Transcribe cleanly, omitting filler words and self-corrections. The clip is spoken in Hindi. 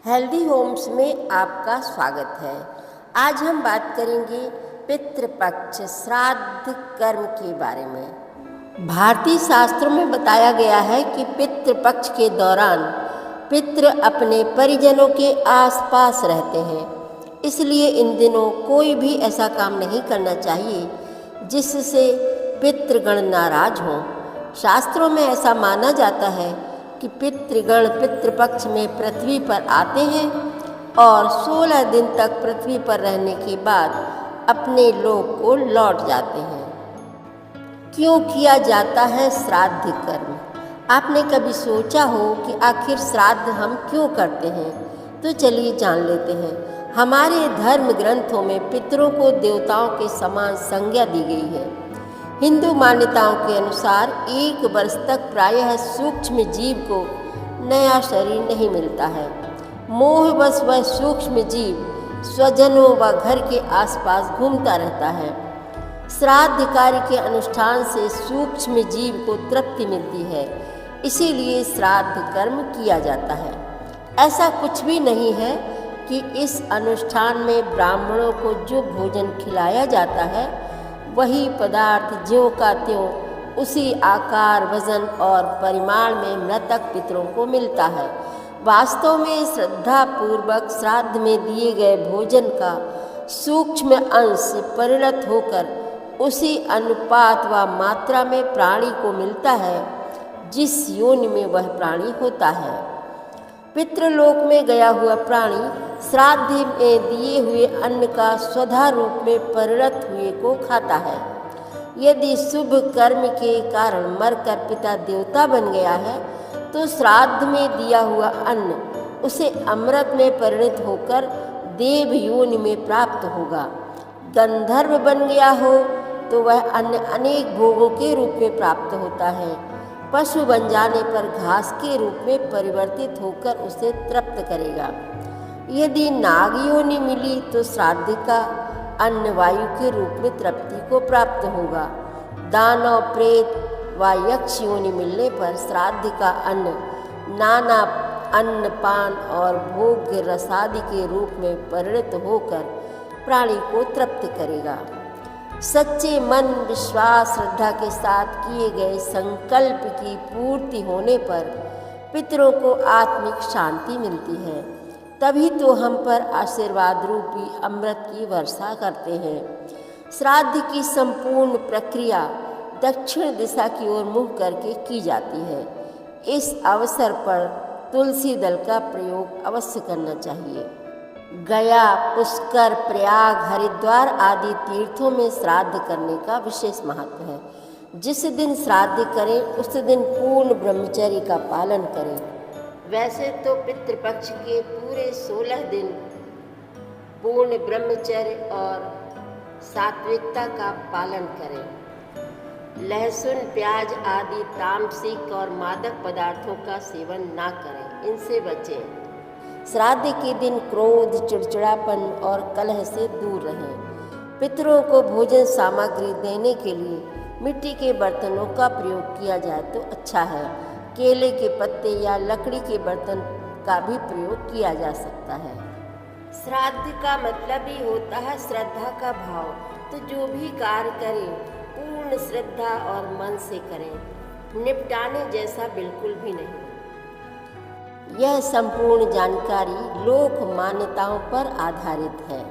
हेल्दी होम्स में आपका स्वागत है। आज हम बात करेंगे पितृपक्ष श्राद्ध कर्म के बारे में। भारतीय शास्त्रों में बताया गया है कि पितृपक्ष के दौरान पितृ अपने परिजनों के आसपास रहते हैं, इसलिए इन दिनों कोई भी ऐसा काम नहीं करना चाहिए जिससे पितृगण नाराज हों। शास्त्रों में ऐसा माना जाता है कि पितृगण पितृपक्ष में पृथ्वी पर आते हैं और 16 दिन तक पृथ्वी पर रहने के बाद अपने लोक को लौट जाते हैं। क्यों किया जाता है श्राद्ध कर्म? आपने कभी सोचा हो कि आखिर श्राद्ध हम क्यों करते हैं? तो चलिए जान लेते हैं। हमारे धर्म ग्रंथों में पितरों को देवताओं के समान संज्ञा दी गई है। हिंदू मान्यताओं के अनुसार 1 वर्ष तक प्रायः सूक्ष्म जीव को नया शरीर नहीं मिलता है। मोहवश वह सूक्ष्म जीव स्वजनों व घर के आसपास घूमता रहता है। श्राद्ध कार्य के अनुष्ठान से सूक्ष्म जीव को तृप्ति मिलती है, इसीलिए श्राद्ध कर्म किया जाता है। ऐसा कुछ भी नहीं है कि इस अनुष्ठान में ब्राह्मणों को जो भोजन खिलाया जाता है वही पदार्थ ज्यों का त्यों उसी आकार, वजन और परिमाण में मृतक पितरों को मिलता है। वास्तव में श्रद्धापूर्वक श्राद्ध में दिए गए भोजन का सूक्ष्म अंश परिणत होकर उसी अनुपात व मात्रा में प्राणी को मिलता है जिस योनि में वह प्राणी होता है। पितृलोक में गया हुआ प्राणी श्राद्ध में दिए हुए अन्न का स्वधा रूप में परिणत हुए को खाता है। यदि शुभ कर्म के कारण मरकर पिता देवता बन गया है तो श्राद्ध में दिया हुआ अन्न उसे अमृत में परिणत होकर देव योनि में प्राप्त होगा। गंधर्व बन गया हो तो वह अन्न अनेक भोगों के रूप में प्राप्त होता है। पशु बन जाने पर घास के रूप में परिवर्तित होकर उसे तृप्त करेगा। यदि नाग योनि मिली तो श्राद्ध का अन्न वायु के रूप में तृप्ति को प्राप्त होगा। दानव, प्रेत व यक्ष योनि मिलने पर श्राद्ध का अन्न नाना अन्न, पान और भोग्य रसादि के रूप में परिणत होकर प्राणी को तृप्त करेगा। सच्चे मन, विश्वास, श्रद्धा के साथ किए गए संकल्प की पूर्ति होने पर पितरों को आत्मिक शांति मिलती है। तभी तो हम पर आशीर्वाद रूपी अमृत की वर्षा करते हैं। श्राद्ध की संपूर्ण प्रक्रिया दक्षिण दिशा की ओर मुँह करके की जाती है। इस अवसर पर तुलसी दल का प्रयोग अवश्य करना चाहिए। गया, पुष्कर, प्रयाग, हरिद्वार आदि तीर्थों में श्राद्ध करने का विशेष महत्व है। जिस दिन श्राद्ध करें उस दिन पूर्ण ब्रह्मचर्य का पालन करें। वैसे तो पितृपक्ष के पूरे 16 दिन पूर्ण ब्रह्मचर्य और सात्विकता का पालन करें। लहसुन, प्याज आदि तामसिक और मादक पदार्थों का सेवन ना करें, इनसे बचें। श्राद्ध के दिन क्रोध, चिड़चिड़ापन और कलह से दूर रहें। पितरों को भोजन सामग्री देने के लिए मिट्टी के बर्तनों का प्रयोग किया जाए तो अच्छा है। केले के पत्ते या लकड़ी के बर्तन का भी प्रयोग किया जा सकता है। श्राद्ध का मतलब ही होता है श्रद्धा का भाव, तो जो भी कार्य करें पूर्ण श्रद्धा और मन से करें, निपटाने जैसा बिल्कुल भी नहीं। यह संपूर्ण जानकारी लोक मान्यताओं पर आधारित है।